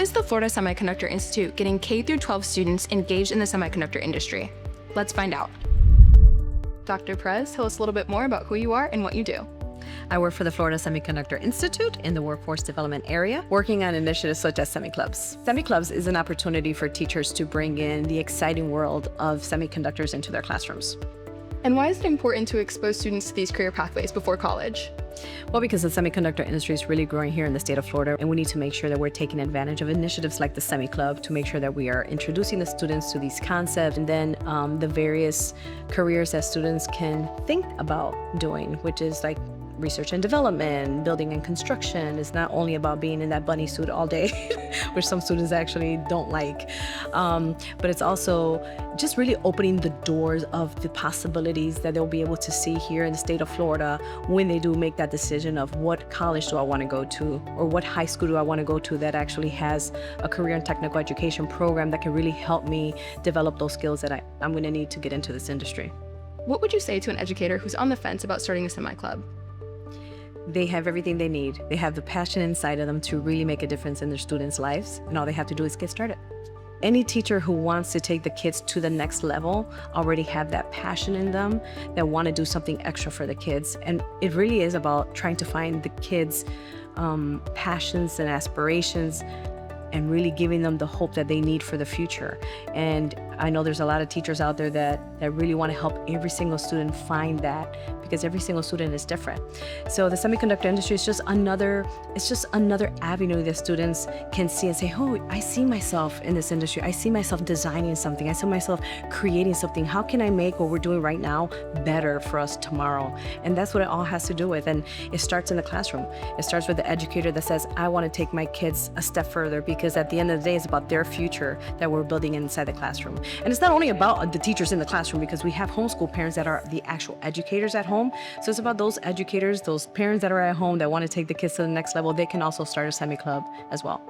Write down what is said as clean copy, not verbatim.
is the Florida Semiconductor Institute getting K through 12 students engaged in the semiconductor industry? Let's find out. Dr. Perez, tell us a little bit more about who you are and what you do. I work for the Florida Semiconductor Institute in the workforce development area, working on initiatives such as SemiClubs. SemiClubs is an opportunity for teachers to bring in the exciting world of semiconductors into their classrooms. And why is it important to expose students to these career pathways before college? Well, because the semiconductor industry is really growing here in the state of Florida, and we need to make sure that we're taking advantage of initiatives like the SemiClub to make sure that we are introducing the students to these concepts, and then the various careers that students can think about doing, which is like research and development, building and construction. Is not only about being in that bunny suit all day, which some students actually don't like, but it's also just really opening the doors of the possibilities that they'll be able to see here in the state of Florida when they do make that decision of what college do I want to go to, or what high school do I want to go to that actually has a career and technical education program that can really help me develop those skills that I'm going to need to get into this industry. What would you say to an educator who's on the fence about starting a semi-club? They have everything they need. They have the passion inside of them to really make a difference in their students' lives, and all they have to do is get started. Any teacher who wants to take the kids to the next level already have that passion in them, that want to do something extra for the kids. And it really is about trying to find the kids' passions and aspirations, and really giving them the hope that they need for the future. And I know there's a lot of teachers out there that really want to help every single student find that, because every single student is different. So the semiconductor industry is just another avenue that students can see and say, oh, I see myself in this industry. I see myself designing something. I see myself creating something. How can I make what we're doing right now better for us tomorrow? And that's what it all has to do with. And it starts in the classroom. It starts with the educator that says, I want to take my kids a step further, because at the end of the day, it's about their future that we're building inside the classroom. And it's not only about the teachers in the classroom, because we have homeschool parents that are the actual educators at home. So it's about those educators, those parents that are at home that want to take the kids to the next level. They can also start a semi-club as well.